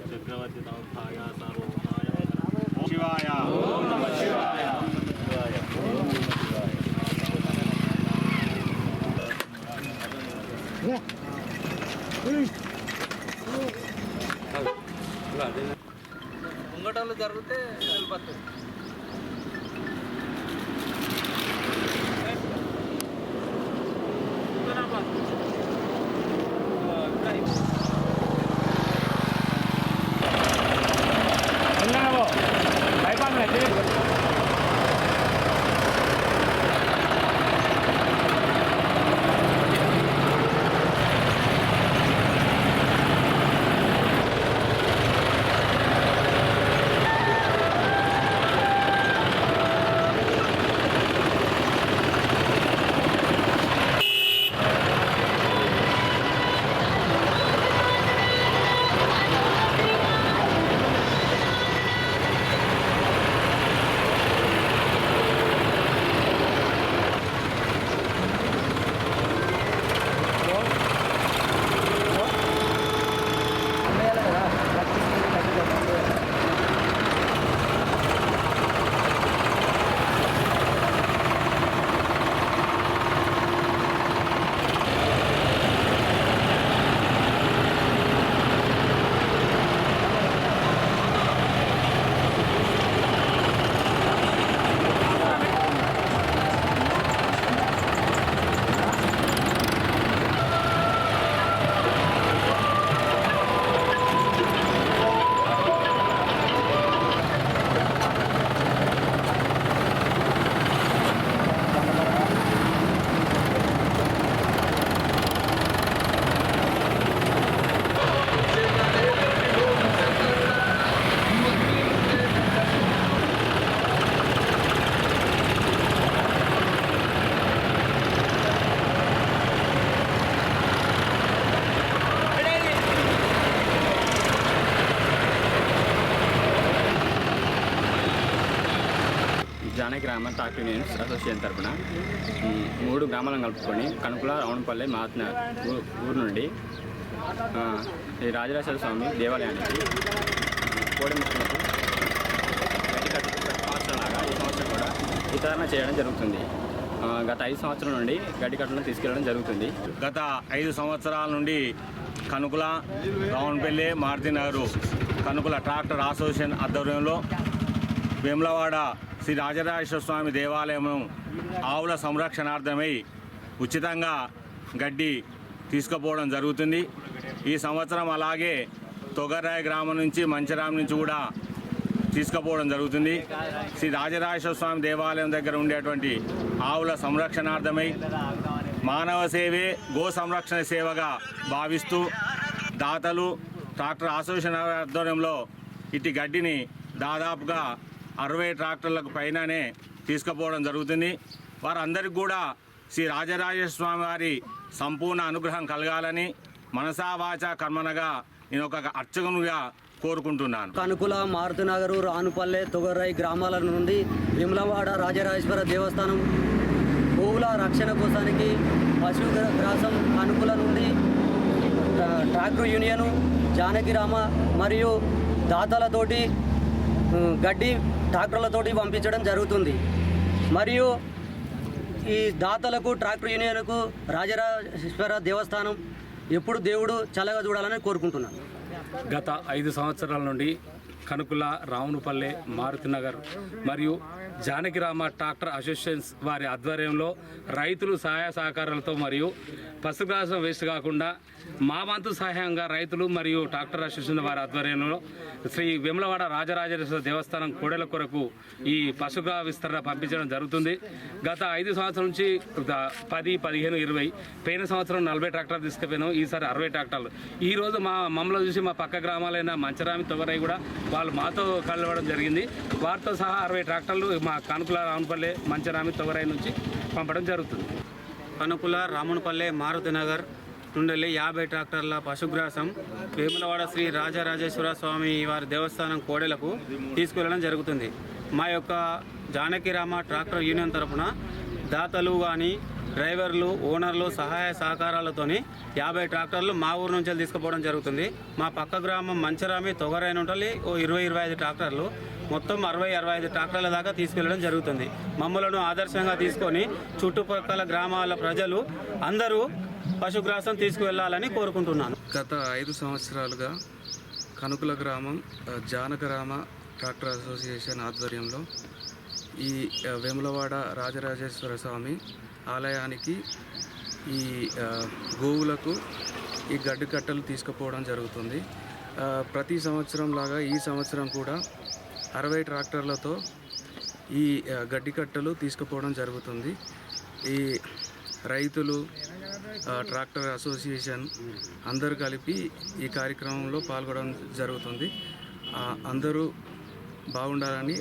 చక్రవర్తి శివాయ ఓం నమః శివాయ ముంగటలు జరిగితే వెళ్ళిపోతుంది. జానకి గ్రామ ట్రాక్టర్ యూనియన్స్ అసోసియేషన్ తరఫున 3 గ్రామాలను కలుపుకొని కనుకుల రౌండ్పల్లి మహాత్న ఊరు నుండి ఈ రాజరాజేశ్వర స్వామి దేవాలయానికి కోడెముక్కలకు సంవత్సరంలాగా ఈ సంవత్సరం కూడా వితరణ చేయడం జరుగుతుంది. గత 5 సంవత్సరాల నుండి గడ్డి కట్టలను తీసుకెళ్లడం జరుగుతుంది. గత 5 సంవత్సరాల నుండి కనుకుల రౌండ్పల్లి మారుతినగర్ కనుకుల ట్రాక్టర్ అసోసియేషన్ ఆధ్వర్యంలో వేములవాడ శ్రీ రాజరాజేశ్వర స్వామి దేవాలయము ఆవుల సంరక్షణార్థమై ఉచితంగా గడ్డి తీసుకుపోవడం జరుగుతుంది. ఈ సంవత్సరం అలాగే తొగర్రాయి గ్రామం నుంచి మంచిరాం నుంచి కూడా తీసుకుపోవడం జరుగుతుంది. శ్రీ రాజరాజేశ్వర స్వామి దేవాలయం దగ్గర ఉండేటువంటి ఆవుల సంరక్షణార్థమై మానవ సేవే గో సంరక్షణ సేవగా భావిస్తూ దాతలు ట్రాక్టర్ అసోసియేషన్ ఆధ్వర్యంలో ఇటు గడ్డిని దాదాపుగా 60 ట్రాక్టర్లకు పైననే తీసుకుపోవడం జరుగుతుంది. వారందరికీ కూడా శ్రీ రాజరాజేశ్వర స్వామి వారి సంపూర్ణ అనుగ్రహం కలగాలని మనసా వాచా కర్మనగా నేను ఒక అర్చకునిగా కోరుకుంటున్నాను. కనుకుల మారుతినగర్ రానుపల్లె తొగర్రాయి గ్రామాల నుండి వేములవాడ రాజరాజేశ్వర దేవస్థానం గోవుల రక్షణ కోసానికి పశుగ్రాసం కనుకుల నుండి ట్రాక్టర్ యూనియను జానకి గ్రామ మరియు దాతలతోటి గడ్డి ట్రాక్టర్లతోటి పంపించడం జరుగుతుంది. మరియు ఈ దాతలకు ట్రాక్టర్ యూనియన్కు రాజరాజేశ్వర దేవస్థానం ఎప్పుడు దేవుడు చల్లగా చూడాలని కోరుకుంటున్నాను. గత 5 సంవత్సరాల నుండి కనుకుల రావునుపల్లె మారుతినగర్ మరియు జానకిరామ ట్రాక్టర్ అసోసియేషన్స్ వారి ఆధ్వర్యంలో రైతులు సహాయ సహకారాలతో మరియు పశుగ్రాసం వేస్ట్ కాకుండా మా వంతు సహాయంగా రైతులు మరియు ట్రాక్టర్ అసోసియేషన్ వారి ఆధ్వర్యంలో శ్రీ వేములవాడ రాజరాజేశ్వర దేవస్థానం కోడెల కొరకు ఈ పశుగ్రా విస్తరణ పంపించడం జరుగుతుంది. గత 5 సంవత్సరాల నుంచి 10, 15, 20 పోయిన సంవత్సరం 40 ట్రాక్టర్లు తీసుకుపోయినాం. ఈసారి 60 ట్రాక్టర్లు. ఈరోజు మమ్మల్ని చూసి మా పక్క గ్రామాలైన మంచరామి తొగరై కూడా వాళ్ళు మాతో కలవడం జరిగింది. వారితో సహా 60 ట్రాక్టర్లు మా కనుకుల రావునపల్లి మంచరామి తొగరై నుంచి పంపడం జరుగుతుంది. కనుకుల రామునిపల్లె మారుతినగర్ నుండి 50 ట్రాక్టర్ల పశుగ్రాసం వేములవాడ శ్రీ రాజరాజేశ్వర స్వామి వారి దేవస్థానం కోడెలకు తీసుకెళ్లడం జరుగుతుంది. మా యొక్క జానకిరామ ట్రాక్టర్ యూనియన్ తరఫున దాతలు కానీ డ్రైవర్లు ఓనర్లు సహాయ సహకారాలతోని 50 ట్రాక్టర్లు మా ఊరు నుంచి తీసుకుపోవడం జరుగుతుంది. మా పక్క గ్రామం మంచరామి తొగరైన ఉండాలి 20-25 ట్రాక్టర్లు మొత్తం 60-65 ట్రాక్టర్ల దాకా తీసుకెళ్లడం జరుగుతుంది. మమ్మలను ఆదర్శంగా తీసుకొని చుట్టుపక్కల గ్రామాల ప్రజలు అందరూ పశుగ్రాసం తీసుకువెళ్లాలని కోరుకుంటున్నాను. గత 5 సంవత్సరాలుగా కనుకుల గ్రామం జానకరామ ట్రాక్టర్ అసోసియేషన్ ఆధ్వర్యంలో ఈ వేములవాడ రాజరాజేశ్వర స్వామి ఆలయానికి ఈ గోవులకు ఈ గడ్డి కట్టలు తీసుకుపోవడం జరుగుతుంది. ప్రతి సంవత్సరం లాగా ఈ సంవత్సరం కూడా 60 ట్రాక్టర్లతో ఈ గడ్డి కట్టలు తీసుకుపోవడం జరుగుతుంది. ఈ రైతులు ట్రాక్టర్ అసోసియేషన్ అందరూ కలిపి ఈ కార్యక్రమంలో పాల్గొనడం జరుగుతుంది. అందరూ బాగుండాలని,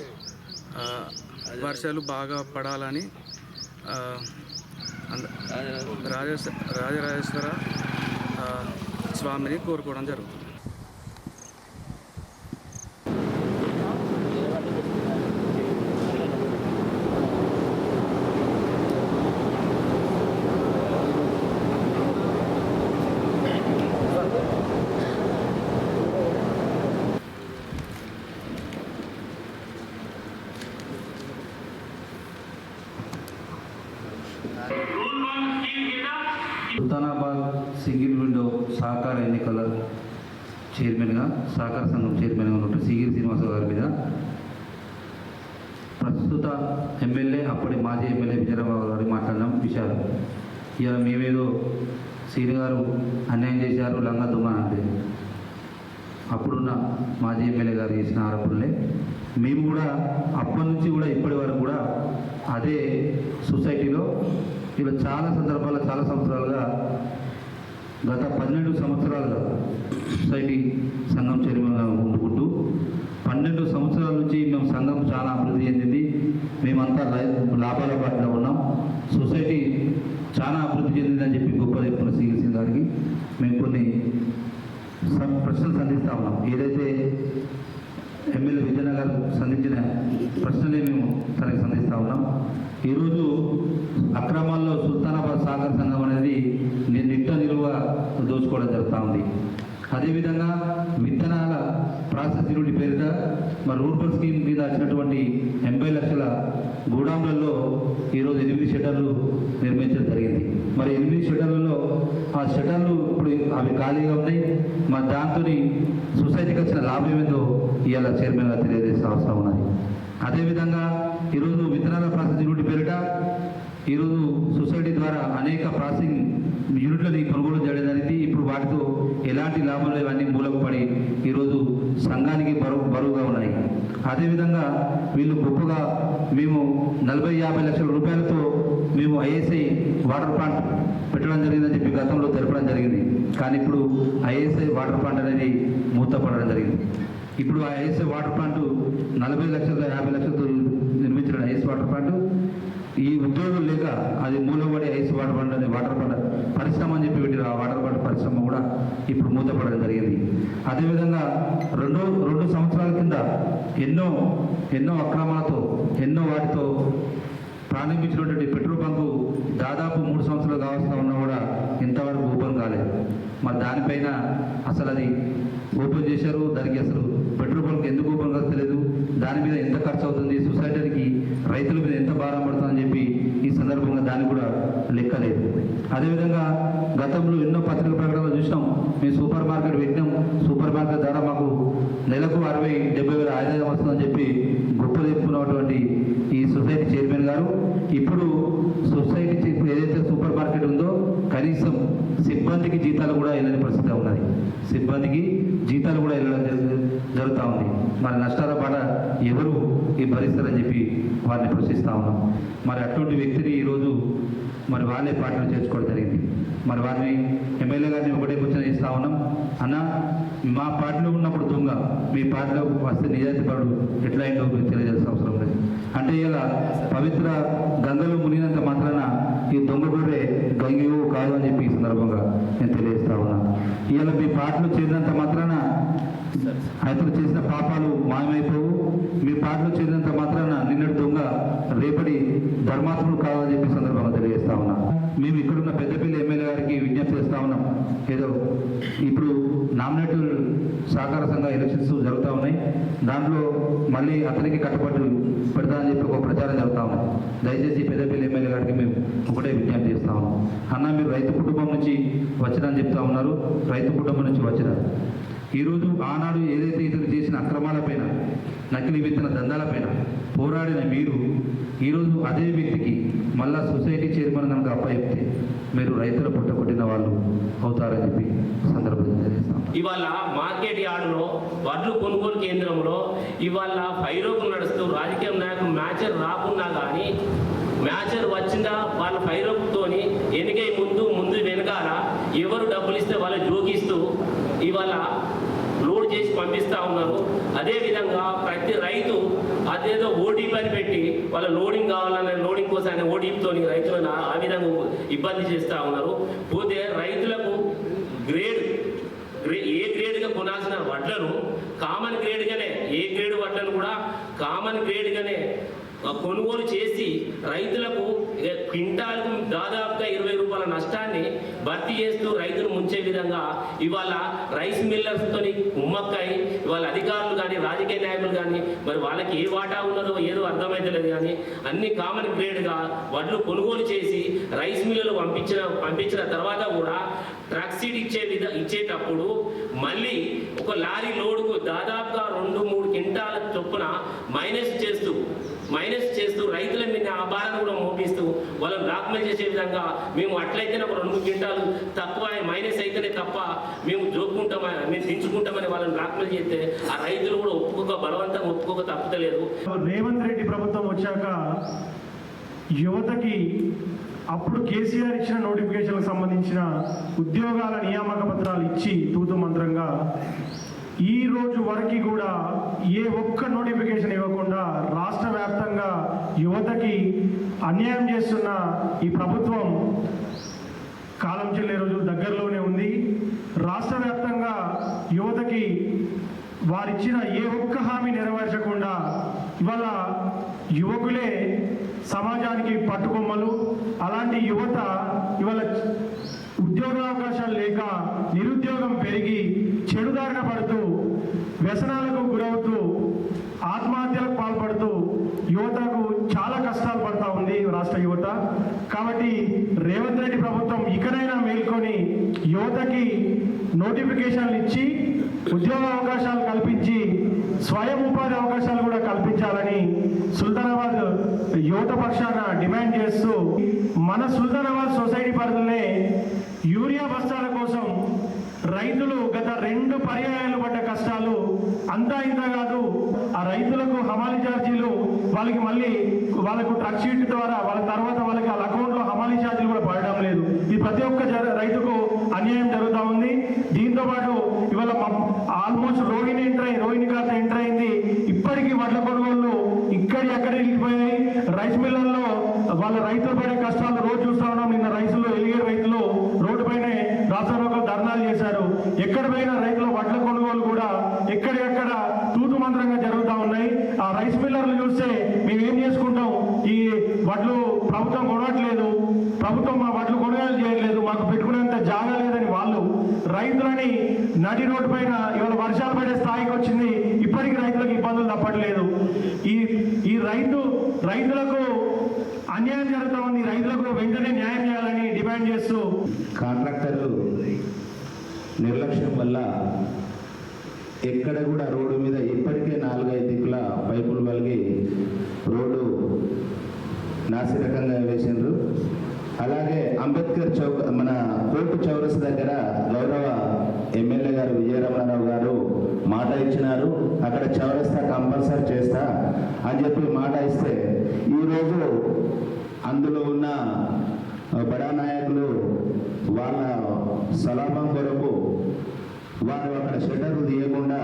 వర్షాలు బాగా పడాలని రాజరాజేశ్వర స్వామిని కోరుకోవడం జరుగుతుంది. సుల్తానాబాద్ సింగిల్ విండో సహకార ఎన్నికల చైర్మన్గా సహకార సంఘం చైర్మన్గా ఉన్నట్టు సిగిరి శ్రీనివాసరావు గారి మీద ప్రస్తుత ఎమ్మెల్యే అప్పటి మాజీ ఎమ్మెల్యే విజయరావు గారు మాట్లాడిన విషయాలు ఇవాళ మేమేదో సీని గారు అన్యాయం చేశారు లంగా దుమ్మ అంటే అప్పుడున్న మాజీ ఎమ్మెల్యే గారు చేసిన ఆరోపణలే మేము కూడా అప్పటి నుంచి కూడా ఇప్పటి వరకు కూడా అదే సొసైటీలో ఇలా చాలా సందర్భాల్లో చాలా సంవత్సరాలుగా గత 12 సంవత్సరాలుగా సొసైటీ సంఘం చైర్మన్గా ఉండుకుంటూ 12 సంవత్సరాల నుంచి మేము సంఘం చాలా అభివృద్ధి చెందింది. మేమంతా లాభాల బాటలో ఉన్నాం. సొసైటీ చాలా అభివృద్ధి చెందిందని చెప్పి గొప్ప చెప్పుకున్న సిగిరి సింగ్ గారికి మేము కొన్ని ప్రశ్నలు సంధిస్తూ ఉన్నాం. ఏదైతే ఎమ్మెల్యే విజయనగర్ గారు సంధించిన ప్రశ్నలే మేము తనకి సంధిస్తూ ఉన్నాం. ఈరోజు అక్రమాల్లో సుల్తానాబాద్ సహకార సంఘం అనేది నిట్ట నిలువ దోచుకోవడం జరుగుతూ ఉంది. అదేవిధంగా విత్తనాల ప్రాసెస్ యూనిట్ పేరిట మరి రూర్బన్ స్కీమ్ మీద వచ్చినటువంటి 80 లక్షల గోడాంలలో ఈరోజు 8 షట్టర్లు నిర్మించడం జరిగింది. మరి 8 షట్టర్లలో ఆ షట్టర్లు ఇప్పుడు అవి ఖాళీగా ఉన్నాయి. మరి దాంతో సొసైటీకి వచ్చిన లాభం ఏదో ఇవాళ చైర్మన్గా తెలియజేసే అవసరం ఉన్నది. అదేవిధంగా ఈరోజు విత్తనాల ప్రాసెస్ యూనిట్ పేరిట ఈరోజు సొసైటీ ద్వారా అనేక ప్రాసెసింగ్ యూనిట్లని కొనుగోలు చేయడం జరిగింది. ఇప్పుడు వాటితో ఎలాంటి లాభాలు ఇవన్నీ మూలకు పడి ఈరోజు సంఘానికి బరువుగా ఉన్నాయి. అదేవిధంగా వీళ్ళు గొప్పగా మేము 40-50 లక్షల రూపాయలతో మేము ఐఎస్ఐ వాటర్ ప్లాంట్ పెట్టడం జరిగిందని చెప్పి గతంలో తెలపడం జరిగింది. కానీ ఇప్పుడు ఐఎస్ఐ వాటర్ ప్లాంట్ అనేది మూతపడడం జరిగింది. ఇప్పుడు ఆ ఐఎస్ఐ వాటర్ ప్లాంట్ 40 లక్షల 50 లక్షలతో నిర్మించిన ఐఎస్ వాటర్ ప్లాంట్ ఈ ఉద్యోగులు లేక అది మూలపడి ఐస్ వాటర్ ప్లాంట్ అనే వాటర్ ప్లాంట్ పరిశ్రమ అని చెప్పి పెట్టిన ఆ వాటర్ ప్లాంట్ పరిశ్రమ కూడా ఇప్పుడు మూతపడడం జరిగింది. అదేవిధంగా రెండు సంవత్సరాల కింద ఎన్నో అక్రమాలతో ఎన్నో వాటితో ప్రారంభించినటువంటి పెట్రోల్ బంకు దాదాపు 3 సంవత్సరాలు కావాల్సిన ఉన్నా కూడా ఇంతవరకు ఓపెన్ కాలేదు. మరి దానిపైన అసలు అది ఓపెన్ చేశారు, దానికి అసలు పెట్రోల్ బంక్ ఎందుకు ఓపెన్ కాలేదు, దాని మీద ఎంత ఖర్చు అవుతుంది, సొసైటీకి రైతుల మీద ఎంత భారం పడుతుందని చెప్పి ఈ సందర్భంగా దాన్ని కూడా లెక్కలేదు. అదేవిధంగా గతంలో ఎన్నో పత్రికల ప్రకటనలు చూసినాం. మేము సూపర్ మార్కెట్ పెట్టినాం, సూపర్ మార్కెట్ ద్వారా మాకు నెలకు 60-70 వేల ఆదాయం వస్తుందని చెప్పి గొప్ప చెప్పుకున్నటువంటి ఈ సొసైటీ చైర్మన్ గారు ఇప్పుడు సొసైటీ ఏదైతే సూపర్ మార్కెట్ ఉందో కనీసం సిబ్బందికి జీతాలు కూడా వెళ్ళని పరిస్థితి ఉన్నది. సిబ్బందికి జీతాలు కూడా వెళ్ళడం జరుగుతూ ఉంది. మరి నష్టాల బాట ఎవరు ఈ భరిస్తారని చెప్పి వారిని ప్రశ్నిస్తూ ఉన్నాం. మరి అటువంటి వ్యక్తిని ఈరోజు మరి వాళ్ళే పార్టీలో చేర్చుకోవడం జరిగింది. మరి వారిని ఎమ్మెల్యే గారిని ఒకటే క్వశ్చన్ ఇస్తూ ఉన్నాం. అన్న, మా పార్టీలో ఉన్నప్పుడు దొంగ, మీ పార్టీలో వస్తే నిజాయితీ పరుడు ఎట్లా అయిందో తెలియజేయాల్సిన అవసరం లేదు. అంటే ఇలా పవిత్ర గంగలో మునిగినంత మాత్రాన ఈ దొంగ గొర్రె గంగివు కాదు అని చెప్పి ఈ సందర్భంగా నేను తెలియజేస్తా ఉన్నా. ఇవాళ మీ పాటలు చేరినంత మాత్రాన ఆయనతో చేసిన పాపాలు మాయమైపోవు. మీ పాటలు చేరినంత మాత్రాన నిన్నటి దొంగ రేపటి ధర్మాత్ముడు కాదని చెప్పి సందర్భంగా తెలియజేస్తా ఉన్నా. మేము ఇక్కడున్న పెద్దపల్లి ఎమ్మెల్యే గారికి విజ్ఞప్తి చేస్తా ఉన్నాం. ఏదో ఇప్పుడు నామినేటెడ్ సహకార సంఘ ఎలక్షన్స్ జరుగుతూ ఉన్నాయి. దాంట్లో మళ్ళీ అతనికి కట్టుబడి పెడతామని చెప్పి ఒక ప్రచారం జరుగుతూ ఉన్నాయి. దయచేసి పెద్దపల్లి ఎమ్మెల్యే గారికి మేము ఒకటే విజ్ఞప్తి చేస్తా ఉన్నాం. అన్న, మీరు రైతు కుటుంబం నుంచి వచ్చినని చెప్తా ఉన్నారు. రైతు కుటుంబం నుంచి వచ్చిన ఈరోజు ఆనాడు ఏదైతే ఇతను చేసిన అక్రమాలపైన, నకిలీ విత్తన దందాలపైన పోరాడిన మీరు ఈరోజు అదే వ్యక్తికి మళ్ళా సొసైటీ చైర్మన్ కనుక అప్పచెప్తే మీరు రైతుల పుట్టకొట్టిన వాళ్ళు అవుతారని చెప్పి సందర్భంగా తెలియజేస్తాం. ఇవాళ మార్కెట్ యార్డులో వడ్లు కొనుగోలు కేంద్రంలో ఇవాళ ఫైరోకు నడుస్తూ రాజకీయ నాయకులు మ్యాచర్ రాకున్నా కానీ మ్యాచర్ వచ్చిందా వాళ్ళ ఫైరోకుతోని ఎన్నికై ముందు వెనకాల ఎవరు డబ్బులు ఇస్తే వాళ్ళు జోగిస్తూ ఇవాళ లోడ్ చేసి పంపిస్తూ ఉన్నారు. అదేవిధంగా ప్రతి రైతు అదేదో ఓటీపీ అని పెట్టి వాళ్ళ లోడింగ్ కావాలనే లోడింగ్ కోసం ఆయన ఓటీపీతో రైతులను ఆ విధంగా ఇబ్బంది చేస్తూ ఉన్నారు. పోతే రైతులకు ఏ గ్రేడ్గా కొనాల్సిన వడ్లను కామన్ గ్రేడ్గానే, ఏ గ్రేడ్ వడ్లను కూడా కామన్ గ్రేడ్గానే కొనుగోలు చేసి రైతులకు క్వింటాల్కు దాదాపుగా 20 రూపాయల నష్టాన్ని భర్తీ చేస్తూ రైతులు ముంచే విధంగా ఇవాళ రైస్ మిల్లర్స్తో కుమ్మక్కై ఇవాళ అధికారులు కానీ రాజకీయ నాయకులు కానీ మరి వాళ్ళకి ఏ వాటా ఉన్నదో ఏదో అర్థమైతలేదు కానీ అన్ని కామన్ గ్రేడ్గా వడ్లు కొనుగోలు చేసి రైస్ మిల్లులు పంపించిన తర్వాత కూడా ట్రక్ సీడ్ ఇచ్చేటప్పుడు మళ్ళీ ఒక లారీ లోడుకు దాదాపుగా 2-3 క్వింటాల చొప్పున మైనస్ చేస్తూ రైతుల మీద ఆ భారాన్ని కూడా మోపిస్తూ వాళ్ళని బ్లాక్మెయిల్ చేసే విధంగా మేము అట్లయితేనే ఒక 2 క్వింటాలు తక్కువ మైనస్ అయితేనే తప్ప మేము దించుకుంటామని వాళ్ళని బ్లాక్మెయిల్ చేస్తే ఆ రైతులు కూడా బలవంతంగా ఒప్పుకోక తప్పుతలేదు. రేవంత్ రెడ్డి ప్రభుత్వం వచ్చాక యువతకి అప్పుడు కేసీఆర్ ఇచ్చిన నోటిఫికేషన్లకు సంబంధించిన ఉద్యోగాల నియామక పత్రాలు ఇచ్చి తూతు మంత్రంగా ఈ రోజు వరకు కూడా ఏ ఒక్క నోటిఫికేషన్ ఇవ్వకుండా రాష్ట్ర వ్యాప్తంగా యువతకి అన్యాయం చేస్తున్న ఈ ప్రభుత్వం కాలం చెల్లే రోజులు దగ్గరలోనే ఉంది. రాష్ట్ర వ్యాప్తంగా యువతకి వారిచ్చిన ఏ ఒక్క హామీ నెరవేర్చకుండా ఇవాళ యువకులే సమాజానికి పట్టుకొమ్మలు. అలాంటి యువత ఇవాళ ఉద్యోగావకాశాలు లేక నిరుద్యోగం పెరిగి చెడుదారిన పడుతూ వ్యసనాలకు గురవుతూ ఆత్మహత్యలకు పాల్పడుతూ యువతకు చాలా కష్టాలు పడతా ఉంది రాష్ట్ర యువత. కాబట్టి రేవంత్ రెడ్డి ప్రభుత్వం ఇకనైనా మేల్కొని యువతకి నోటిఫికేషన్లు ఇచ్చి ఉద్యోగ అవకాశాలు కల్పించి స్వయం ఉపాధి అవకాశాలు కూడా కల్పించాలని సుల్తానాబాద్ యువత పక్షాన డిమాండ్ చేస్తూ మన సుల్తానాబాద్ సొసైటీ పరిధిలోనే యూరియా బస్తాల కోసం రైతులు గత 2 పర్యాయాలు పడ్డ కష్టాలు అంతా ఇంత కాదు. ఆ రైతులకు హమాలీ ఛార్జీలు వాళ్ళకు ట్రక్ షీట్ ద్వారా వాళ్ళ తర్వాత వాళ్ళకి వాళ్ళ అకౌంట్లో హమాలీ ఛార్జీలు కూడా పడడం లేదు. ఇది ప్రతి ఒక్క రైతుకు అన్యాయం జరుగుతూ ఉంది. దీంతో పాటు ఇవాళ ఆల్మోస్ట్ రోహిణి ఖాతా ఎంటర్ అయింది. ఇప్పటికీ వడ్ల కొనుగోళ్ళు అక్కడ వెళ్ళిపోయాయి. రైస్ మిల్లర్లో వాళ్ళ రైతులు పడే కష్టాలు రోజు చూస్తూ ఉన్నాం. నిన్న ఎలిగేరు రైతులు రోడ్డు పైన రాష్ట్రంలో ధర్నాలు చేశారు. ఎక్కడ పోయినా రైతుల వడ్ల కొనుగోలు కూడా ఎక్కడెక్కడ తూతు మంత్రంగా జరుగుతూ ఉన్నాయి. ఆ రైస్ మిల్లర్లు చూస్తే మేమేం చేసుకుంటాం, ఈ వడ్లు ప్రభుత్వం కొనట్లేదు, ప్రభుత్వం మా వడ్లు కొనుగోలు చేయట్లేదు, మాకు పెట్టుకునేంత జాగా లేదని వాళ్ళు రైతులని నడి రోడ్డు పైన ఇవాళ వర్షాలు పడే స్థాయికి వచ్చింది. ఇప్పటికీ రైతులకు ఇబ్బందులు తప్పట్లేదు. ఈ రైతులకు అన్యాయం జరుగుతూ ఉంది. రైతులకు వెంటనే న్యాయం చేయాలని డిమాండ్ చేస్తూ కాంట్రాక్టర్లు నిర్లక్ష్యం వల్ల ఎక్కడ కూడా రోడ్డు మీద ఇప్పటికే 4-5 దిక్కుల పైపులు వలిగి రోడ్డు నాసిరకంగా వేసిండ్రు. అలాగే అంబేద్కర్ చౌక్ మన కోర్టు చౌరస్ దగ్గర గౌరవ ఎమ్మెల్యే గారు విజయరమణారావు గారు మాట ఇచ్చినారు, అక్కడ చౌరస్తా కంపల్సరీ చేస్తా అని చెప్పి మాట ఇస్తే ఈరోజు అందులో ఉన్న బడా నాయకులు వాళ్ళ సలాభం కొరకు వారు అక్కడ షట్టర్లు తీయకుండా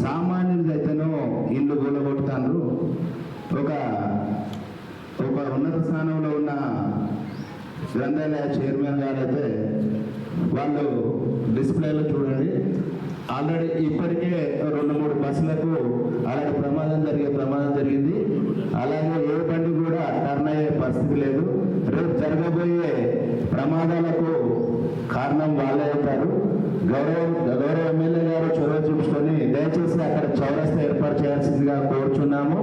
సామాన్యులైతేనో ఇల్లు కూలగొట్టుతారు. ఒక ఉన్నత స్థానంలో ఉన్న గ్రంథాలయ చైర్మన్ గారైతే వాళ్ళు డిస్ప్లేలో చూడండి, ఆల్రెడీ ఇప్పటికే 2-3 బస్సులకు అలాంటి ప్రమాదం జరిగింది. అలాగే ఏ బండి కూడా టర్న్ అయ్యే పరిస్థితి లేదు. రేపు జరగబోయే ప్రమాదాలకు కారణం వాళ్ళే అవుతారు. గౌరవ ఎమ్మెల్యే గారు చొరవ చూపించుకొని దయచేసి అక్కడ చౌరస్తా ఏర్పాటు చేయాల్సిందిగా కోరుచున్నాము.